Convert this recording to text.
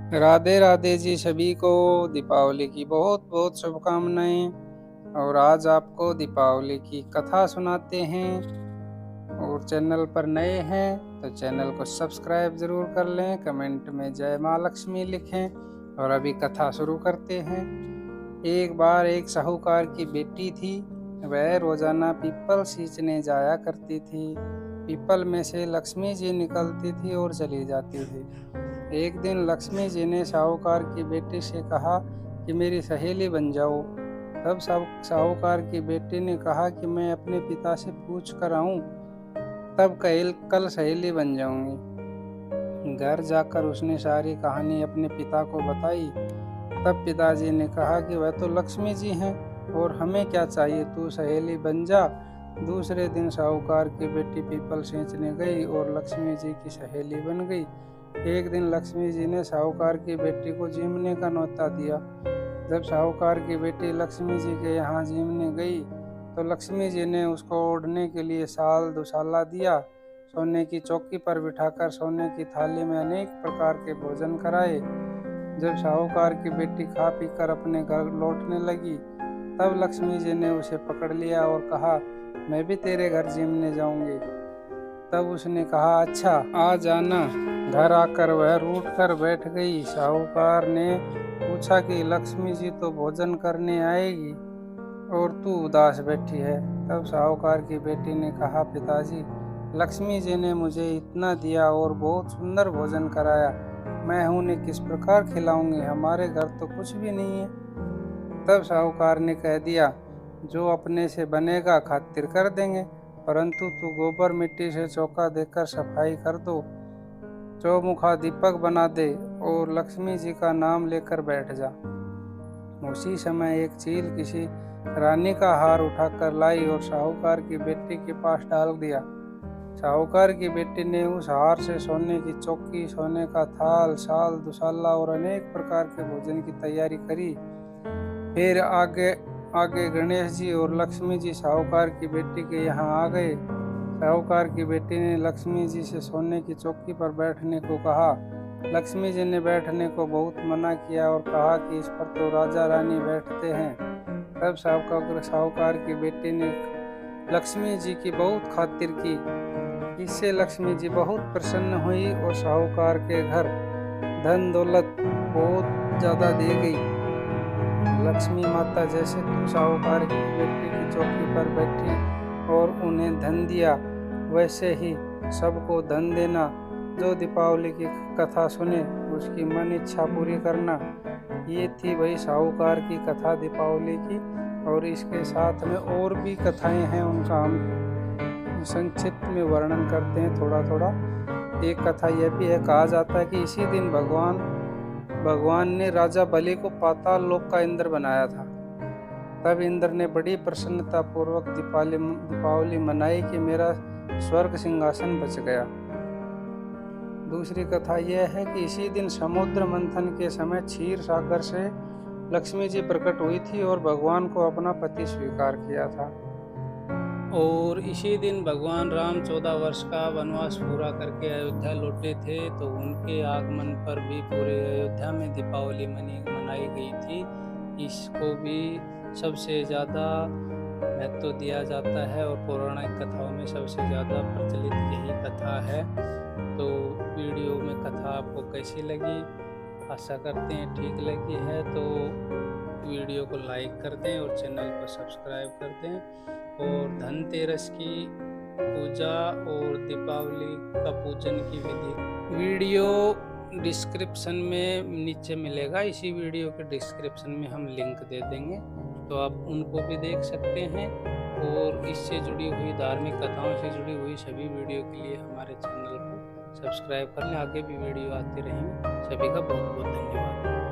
राधे राधे जी, सभी को दीपावली की बहुत बहुत शुभकामनाएं। और आज आपको दीपावली की कथा सुनाते हैं। और चैनल पर नए हैं तो चैनल को सब्सक्राइब ज़रूर कर लें, कमेंट में जय माँ लक्ष्मी लिखें। और अभी कथा शुरू करते हैं। एक बार एक साहूकार की बेटी थी। वह रोजाना पीपल सींचने जाया करती थी। पीपल में से लक्ष्मी जी निकलती थी और चली जाती थी। एक दिन लक्ष्मी जी ने साहूकार की बेटी से कहा कि मेरी सहेली बन जाओ। तब साहूकार की बेटी ने कहा कि मैं अपने पिता से पूछ कर आऊं, तब कल सहेली बन जाऊंगी। घर जाकर उसने सारी कहानी अपने पिता को बताई। तब पिताजी ने कहा कि वह तो लक्ष्मी जी हैं और हमें क्या चाहिए, तू सहेली बन जा। दूसरे दिन साहूकार की बेटी पीपल सींचने गई और लक्ष्मी जी की सहेली बन गई। एक दिन लक्ष्मी जी ने साहूकार की बेटी को जीमने का न्योता दिया। जब साहूकार की बेटी लक्ष्मी जी के यहाँ जीमने गई तो लक्ष्मी जी ने उसको ओढ़ने के लिए साल दुसाला दिया। सोने की चौकी पर बिठाकर सोने की थाली में अनेक प्रकार के भोजन कराए। जब साहूकार की बेटी खा पीकर अपने घर लौटने लगी तब लक्ष्मी जी ने उसे पकड़ लिया और कहा, मैं भी तेरे घर जीमने जाऊंगी। तब उसने कहा, अच्छा आ जाना। घर आकर वह रूठ कर बैठ गई। साहूकार ने पूछा कि लक्ष्मी जी तो भोजन करने आएगी और तू उदास बैठी है। तब साहूकार की बेटी ने कहा, पिताजी, लक्ष्मी जी ने मुझे इतना दिया और बहुत सुंदर भोजन कराया, मैं उन्हें किस प्रकार खिलाऊंगी, हमारे घर तो कुछ भी नहीं है। तब साहूकार ने कह दिया, जो अपने से बनेगा खातिर कर देंगे, परंतु तू गोबर मिट्टी से चौका देकर सफाई कर दो, चौमुखा दीपक बना दे और लक्ष्मी जी का नाम लेकर बैठ जा। उसी समय एक चील किसी रानी का हार उठाकर लाई और साहूकार की बेटी के पास डाल दिया। साहूकार की बेटी ने उस हार से सोने की चौकी, सोने का थाल, साल दुसाला और अनेक प्रकार के भोजन की तैयारी करी। फिर आगे आगे गणेश जी और लक्ष्मी जी साहूकार की बेटी के यहाँ आ गए। साहूकार की बेटी ने लक्ष्मी जी से सोने की चौकी पर बैठने को कहा। लक्ष्मी जी ने बैठने को बहुत मना किया और कहा कि इस पर तो राजा रानी बैठते हैं। तब साहूकार की बेटी ने लक्ष्मी जी की बहुत खातिर की। इससे लक्ष्मी जी बहुत प्रसन्न हुई और साहूकार के घर धन दौलत बहुत ज्यादा दे गई। लक्ष्मी माता जैसे तू साहूकार की बेटी की चौकी पर बैठी और उन्हें धन दिया, वैसे ही सबको धन देना। जो दीपावली की कथा सुने उसकी मन इच्छा पूरी करना। ये थी भाई साहूकार की कथा दीपावली की। और इसके साथ में और भी कथाएं हैं, उनका हम संक्षिप्त में वर्णन करते हैं थोड़ा थोड़ा। एक कथा यह भी है, कहा जाता है कि इसी दिन भगवान ने राजा बलि को पाताल लोक का इंद्र बनाया था। तब इंद्र ने बड़ी प्रसन्नता पूर्वक दीपावली मनाई कि मेरा स्वर्ग सिंहासन बच गया। दूसरी कथा यह है कि इसी दिन समुद्र मंथन के समय क्षीर सागर से लक्ष्मी जी प्रकट हुई थी और भगवान को अपना पति स्वीकार किया था। और इसी दिन भगवान राम 14 वर्ष का वनवास पूरा करके अयोध्या लौटे थे, तो उनके आगमन पर भी पूरे अयोध्या में दीपावली मनाई गई थी। इसको भी सबसे ज़्यादा महत्व दिया जाता है और पौराणिक कथाओं में सबसे ज़्यादा प्रचलित यही कथा है। तो वीडियो में कथा आपको कैसी लगी, आशा करते हैं ठीक लगी है तो वीडियो को लाइक कर दें और चैनल को सब्सक्राइब कर दें। और धनतेरस की पूजा और दीपावली का पूजन की विधि वीडियो डिस्क्रिप्शन में नीचे मिलेगा। इसी वीडियो के डिस्क्रिप्शन में हम लिंक दे देंगे, तो आप उनको भी देख सकते हैं। और इससे जुड़ी हुई धार्मिक कथाओं से जुड़ी हुई सभी वीडियो के लिए हमारे चैनल को सब्सक्राइब कर लें। आगे भी वीडियो आती रहेंगी। सभी का बहुत बहुत धन्यवाद।